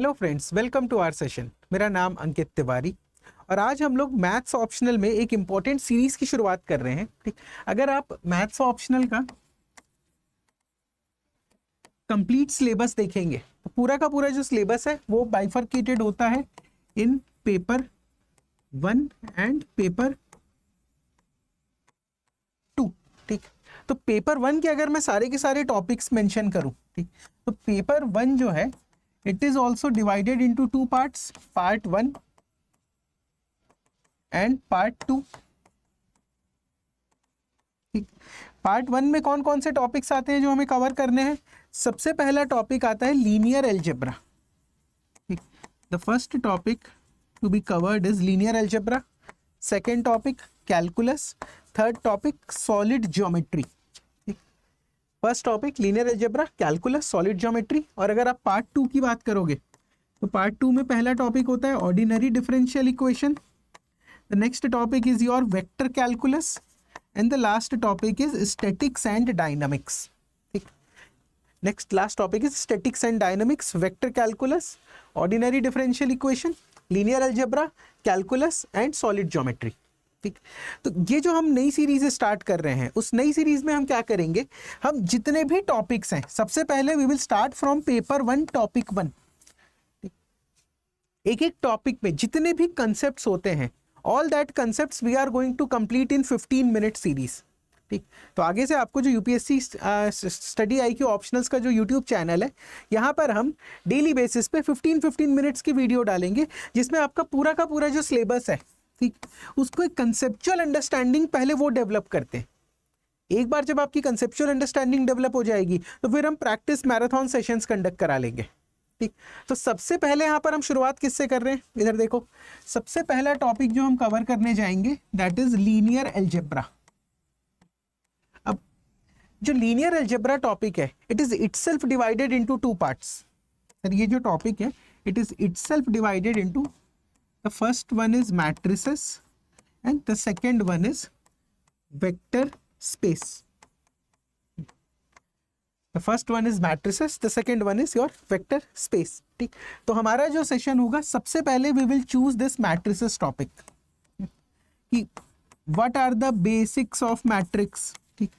Hello friends, welcome to our session. मेरा नाम अंकित तिवारी और आज हम लोग मैथ्स ऑप्शनल में एक इम्पॉर्टेंट सीरीज की शुरुआत कर रहे हैं। ठीक, अगर आप मैथ्स ऑप्शनल का कंप्लीट सिलेबस देखेंगे तो पूरा का पूरा जो सिलेबस है वो बाइफरकेटेड होता है इन पेपर 1 एंड पेपर 2। ठीक, तो पेपर 1 के अगर मैं सारे के सारे टॉपिक्स मेंशन करूं, ठीक, तो पेपर 1 जो है it is also divided into two parts, part 1 and part 2। ठीक, पार्ट 1 में कौन कौन से टॉपिक्स आते हैं जो हमें कवर करने हैं। सबसे पहला टॉपिक आता है लीनियर अलजेब्रा। ठीक, the first topic to be covered is linear algebra. Second topic calculus. Third topic solid geometry. First topic linear algebra, calculus, solid geometry. और अगर आप पार्ट 2 की बात करोगे तो पार्ट 2 में पहला टॉपिक होता है ordinary differential equation. The next topic is your vector calculus and the last topic is statics and dynamics. ठीक, next last topic is statics and dynamics, vector calculus, ordinary differential equation, linear algebra, calculus and solid geometry. ठीक, तो ये जो हम नई series start कर रहे हैं उस नई सीरीज में हम क्या करेंगे, हम जितने भी टॉपिक्स हैं सबसे पहले we will start from paper 1 topic 1। एक एक टॉपिक में जितने भी कंसेप्ट्स होते हैं all that concepts we are going to complete in 15 minute series. ठीक, तो आगे से आपको जो यूपीएससी स्टडी आईक्यू ऑप्शनल्स का जो यूट्यूब चैनल है यहाँ पर हम डेली बेसिस पे 15 मिनट्स की वीडियो डालेंगे जिसमें आपका पूरा का पूरा जो सिलेबस है, ठीक, उसको एक कंसेप्चुअल अंडरस्टैंडिंग पहले वो डेवलप करते हैं। एक बार जब आपकी कंसेप्चुअल अंडरस्टैंडिंग डेवलप हो जाएगी तो फिर हम प्रैक्टिस मैराथन सेशंस कंडक्ट करा लेंगे। ठीक, तो सबसे पहले यहाँ पर हम शुरुआत किससे कर रहे हैं, इधर देखो। सबसे पहला टॉपिक जो हम कवर करने जाएंगे दैट इज लीनियर अलजेब्रा। अब जो लीनियर अलजेब्रा टॉपिक है it is itself divided into 2 parts. Sir ये जो टॉपिक है it is itself divided into, the first one is matrices and the second one is vector space. The first one is matrices, the second one is your vector space. ठीक, तो हमारा जो session होगा सबसे पहले we will choose this matrices topic कि what are the basics of matrix। ठीक,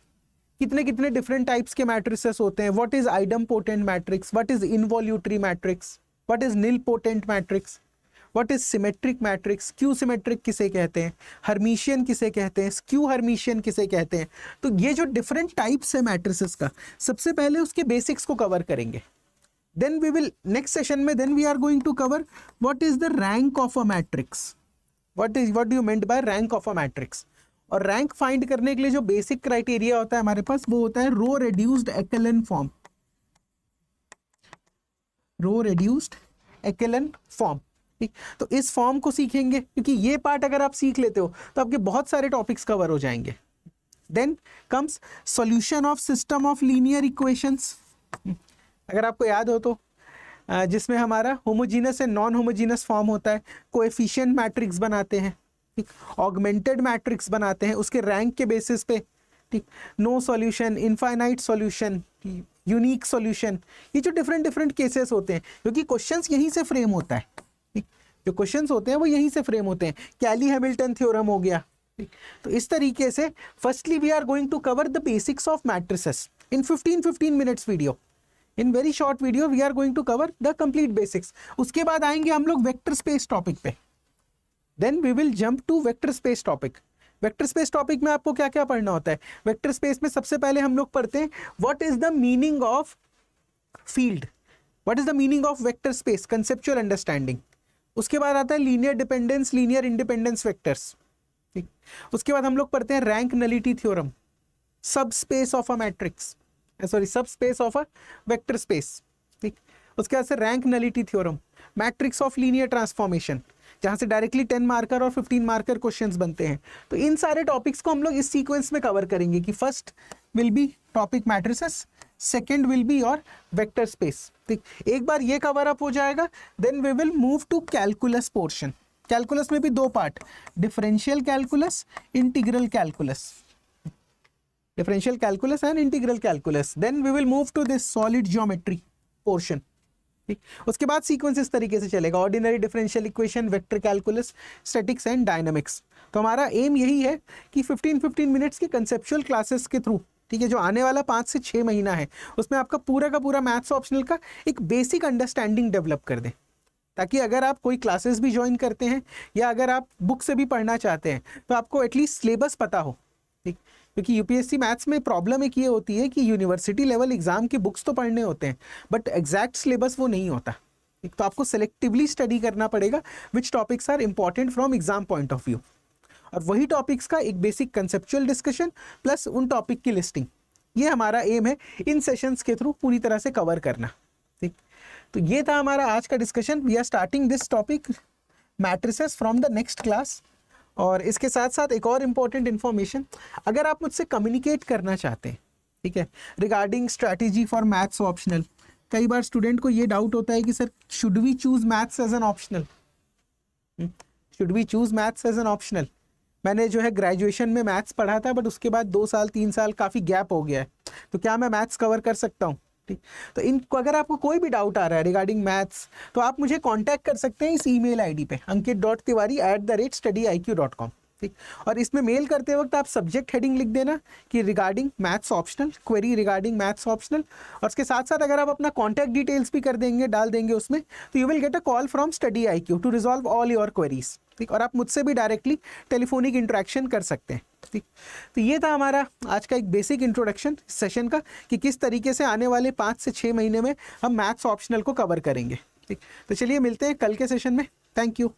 कितने कितने different types के matrices होते हैं, what is idempotent matrix, what is involutory matrix, what is nilpotent matrix, what is symmetric matrix, Q symmetric किसे कहते हैं, हर्मिशियन किसे कहते हैं, स्क्यू हर्मिशियन किसे कहते हैं। तो ये जो डिफरेंट टाइप्स है मैट्रिसेस का सबसे पहले उसके बेसिक्स को कवर करेंगे। Then we will next session में then we are going to cover what is the rank of a matrix, what do you mean by rank of a matrix. और rank find करने के लिए जो basic criteria होता है हमारे पास वो होता है रो रेड्यूस्ड एक्लेन फॉर्म। रो रेड्यूस्ड एक्लेन फॉर्म। ठीक, तो इस फॉर्म को सीखेंगे क्योंकि ये पार्ट अगर आप सीख लेते हो तो आपके बहुत सारे टॉपिक्स कवर हो जाएंगे। Then comes solution of system of linear equations. अगर आपको याद हो तो जिसमें हमारा homogeneous and non homogeneous form होता है, कोएफिशिएंट मैट्रिक्स बनाते हैं, ठीक, ऑगमेंटेड मैट्रिक्स बनाते हैं उसके रैंक के बेसिस पे। ठीक, no solution, infinite solution, unique solution, ये जो डिफरेंट डिफरेंट केसेस होते हैं क्योंकि क्वेश्चंस यहीं से फ्रेम होता है। जो क्वेश्चंस होते हैं वो यहीं से फ्रेम होते हैं। कैली हैमिल्टन थ्योरम हो गया। तो इस तरीके से firstly we are going to cover the basics of matrices in 15 minutes video. In very short video we are going to cover the complete basics. उसके बाद आएंगे हम लोग वेक्टर स्पेस टॉपिक पे। Then we will jump to vector space topic. Vector space topic में आपको क्या क्या पढ़ना होता है। वेक्टर स्पेस में सबसे पहले हम लोग पढ़ते हैं what is the meaning of field, what is the meaning of vector space, conceptual understanding. उसके बाद आता है linear dependence, linear independence vectors. ठीक, उसके बाद हम लोग पढ़ते हैं rank nullity theorem, subspace of a matrix, sorry subspace of a vector space. ठीक, उसके बाद से rank nullity theorem, matrix of linear transformation जहां से डायरेक्टली 10 मार्कर और 15 मार्कर क्वेश्चंस बनते हैं। तो इन सारे टॉपिक्स को हम लोग इस सीक्वेंस में कवर करेंगे कि first will be topic matrices, second will be और वेक्टर स्पेस। ठीक, एक बार ये कवर अप हो जाएगा then we will move to calculus portion. Calculus में भी 2 part, differential calculus, integral calculus, differential calculus and integral calculus. Then we will move to this solid geometry portion. ठीक, उसके बाद सीक्वेंस इस तरीके से चलेगा, ordinary differential equation, vector calculus, statics and dynamics. तो हमारा एम यही है कि 15-15 मिनट्स की कंसेप्चुअल क्लासेस के थ्रू, ठीक है, जो आने वाला 5 से 6 महीना है उसमें आपका पूरा का पूरा मैथ्स ऑप्शनल का एक बेसिक अंडरस्टैंडिंग डेवलप कर दें, ताकि अगर आप कोई क्लासेस भी ज्वाइन करते हैं या अगर आप बुक से भी पढ़ना चाहते हैं तो आपको एटलीस्ट सिलेबस पता हो। ठीक, क्योंकि यूपीएससी मैथ्स में प्रॉब्लम एक ये होती है कि यूनिवर्सिटी लेवल एग्जाम के बुक्स तो पढ़ने होते हैं बट एग्जैक्ट सिलेबस वो नहीं होता। ठीक, तो आपको सेलेक्टिवली स्टडी करना पड़ेगा which topics are important from exam point of view, और वही टॉपिक्स का एक बेसिक कंसेप्चुअल डिस्कशन प्लस उन टॉपिक की लिस्टिंग, ये हमारा एम है इन सेशंस के थ्रू पूरी तरह से कवर करना। ठीक, तो ये था हमारा आज का discussion. We are starting this topic matrices from the next class. और इसके साथ साथ एक और इम्पॉर्टेंट इन्फॉर्मेशन, अगर आप मुझसे कम्युनिकेट करना चाहते हैं, ठीक है, regarding strategy for maths optional, कई बार स्टूडेंट को ये डाउट होता है कि sir should we choose maths as an optional, should we choose maths as an optional. मैंने जो है ग्रेजुएशन में मैथ्स पढ़ा था बट उसके बाद 2 साल 3 साल काफ़ी गैप हो गया है, तो क्या मैं मैथ्स कवर कर सकता हूँ? ठीक, तो इनको अगर आपको कोई भी डाउट आ रहा है रिगार्डिंग मैथ्स तो आप मुझे कांटेक्ट कर सकते हैं इस ईमेल आईडी पे ankit.tiwari@studyIQ.com। ठीक, और इसमें मेल करते वक्त आप सब्जेक्ट हेडिंग लिख देना कि regarding maths optional, query regarding maths optional, और उसके साथ साथ अगर आप अपना कॉन्टैक्ट डिटेल्स भी कर देंगे, डाल देंगे उसमें, तो you will get a call from StudyIQ to resolve all your queries. ठीक, और आप मुझसे भी डायरेक्टली टेलीफोनिक इंटरेक्शन कर सकते हैं। ठीक, तो ये था हमारा आज का एक बेसिक इंट्रोडक्शन सेशन का कि किस तरीके से आने वाले 5 से 6 महीने में हम मैथ्स ऑप्शनल को कवर करेंगे। ठीक, तो चलिए मिलते हैं कल के सेशन में। Thank you.